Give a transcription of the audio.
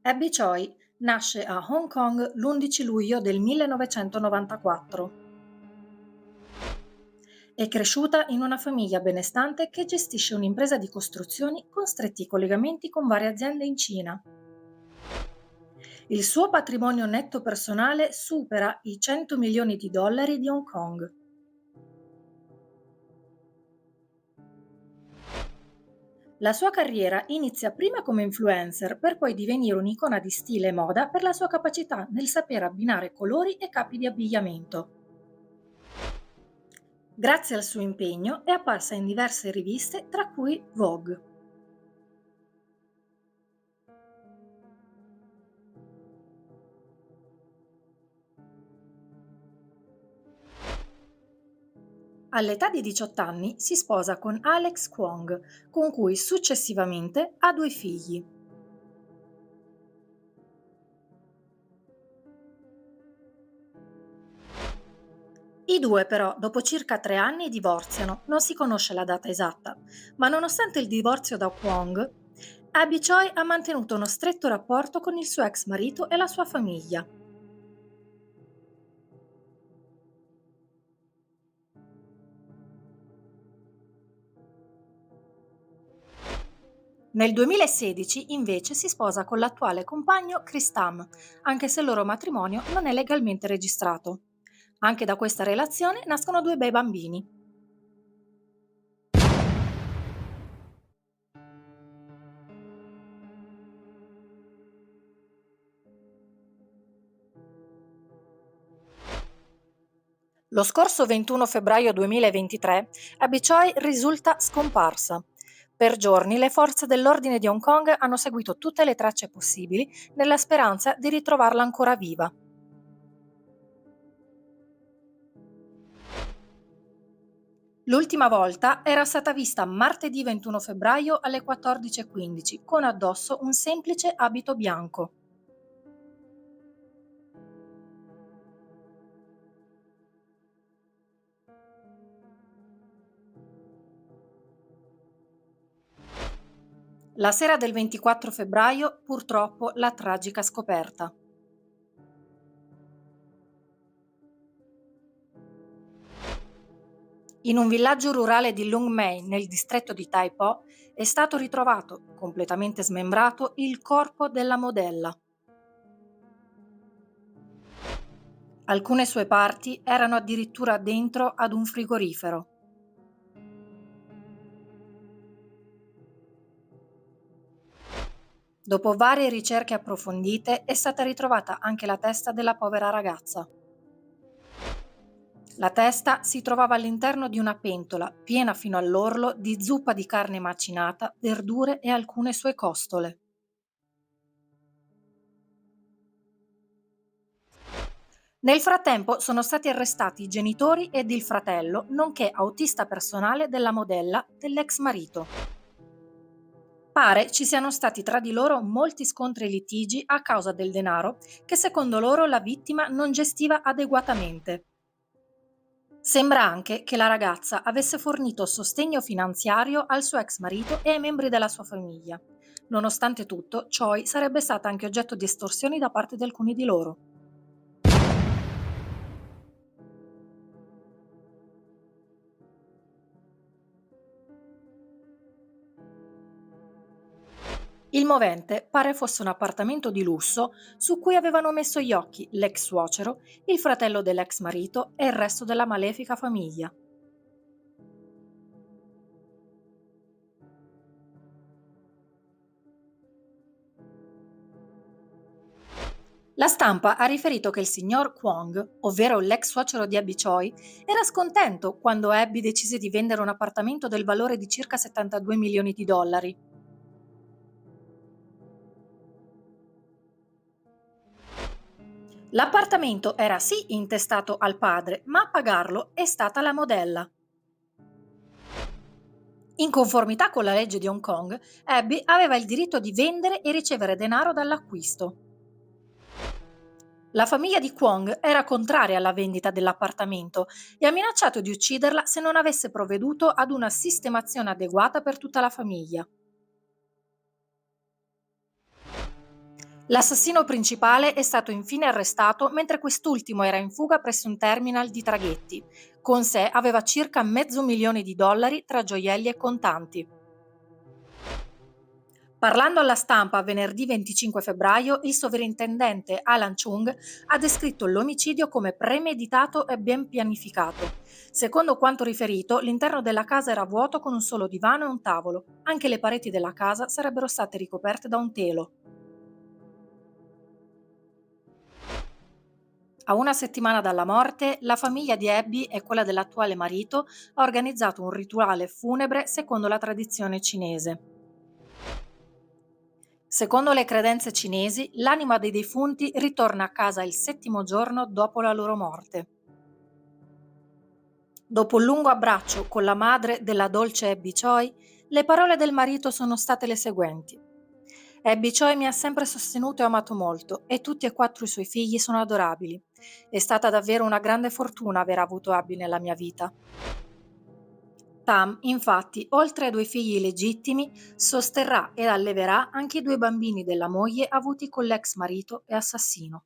Abby Choi nasce a Hong Kong l'11 luglio del 1994. È cresciuta in una famiglia benestante che gestisce un'impresa di costruzioni con stretti collegamenti con varie aziende in Cina. Il suo patrimonio netto personale supera i 100 milioni di dollari di Hong Kong. La sua carriera inizia prima come influencer per poi divenire un'icona di stile e moda per la sua capacità nel saper abbinare colori e capi di abbigliamento. Grazie al suo impegno è apparsa in diverse riviste, tra cui Vogue. All'età di 18 anni si sposa con Alex Kwong, con cui successivamente ha due figli. I due però, dopo circa 3 anni, divorziano, non si conosce la data esatta, ma nonostante il divorzio da Kwong, Abby Choi ha mantenuto uno stretto rapporto con il suo ex marito e la sua famiglia. Nel 2016 invece si sposa con l'attuale compagno Chris Tam, anche se il loro matrimonio non è legalmente registrato. Anche da questa relazione nascono due bei bambini. Lo scorso 21 febbraio 2023 Abby Choi risulta scomparsa. Per giorni le forze dell'ordine di Hong Kong hanno seguito tutte le tracce possibili nella speranza di ritrovarla ancora viva. L'ultima volta era stata vista martedì 21 febbraio alle 14:15 con addosso un semplice abito bianco. La sera del 24 febbraio, purtroppo, la tragica scoperta. In un villaggio rurale di Lung Mei, nel distretto di Tai Po, è stato ritrovato, completamente smembrato, il corpo della modella. Alcune sue parti erano addirittura dentro ad un frigorifero. Dopo varie ricerche approfondite, è stata ritrovata anche la testa della povera ragazza. La testa si trovava all'interno di una pentola, piena fino all'orlo di zuppa di carne macinata, verdure e alcune sue costole. Nel frattempo sono stati arrestati i genitori ed il fratello, nonché autista personale della modella dell'ex marito. Pare ci siano stati tra di loro molti scontri e litigi a causa del denaro che secondo loro la vittima non gestiva adeguatamente. Sembra anche che la ragazza avesse fornito sostegno finanziario al suo ex marito e ai membri della sua famiglia. Nonostante tutto, Choi sarebbe stata anche oggetto di estorsioni da parte di alcuni di loro. Il movente pare fosse un appartamento di lusso su cui avevano messo gli occhi l'ex suocero, il fratello dell'ex marito e il resto della malefica famiglia. La stampa ha riferito che il signor Kwong, ovvero l'ex suocero di Abby Choi, era scontento quando Abby decise di vendere un appartamento del valore di circa 72 milioni di dollari. L'appartamento era sì intestato al padre, ma a pagarlo è stata la modella. In conformità con la legge di Hong Kong, Abby aveva il diritto di vendere e ricevere denaro dall'acquisto. La famiglia di Kwong era contraria alla vendita dell'appartamento e ha minacciato di ucciderla se non avesse provveduto ad una sistemazione adeguata per tutta la famiglia. L'assassino principale è stato infine arrestato mentre quest'ultimo era in fuga presso un terminal di traghetti. Con sé aveva circa $500.000 tra gioielli e contanti. Parlando alla stampa venerdì 25 febbraio, il sovrintendente Alan Chung ha descritto l'omicidio come premeditato e ben pianificato. Secondo quanto riferito, l'interno della casa era vuoto con un solo divano e un tavolo. Anche le pareti della casa sarebbero state ricoperte da un telo. A una settimana dalla morte, la famiglia di Abby e quella dell'attuale marito ha organizzato un rituale funebre secondo la tradizione cinese. Secondo le credenze cinesi, l'anima dei defunti ritorna a casa il settimo giorno dopo la loro morte. Dopo un lungo abbraccio con la madre della dolce Abby Choi, le parole del marito sono state le seguenti. Abby Choi mi ha sempre sostenuto e amato molto e tutti e quattro i suoi figli sono adorabili. È stata davvero una grande fortuna aver avuto Abby nella mia vita. Tam, infatti, oltre ai due figli legittimi, sosterrà ed alleverà anche i due bambini della moglie avuti con l'ex marito e assassino.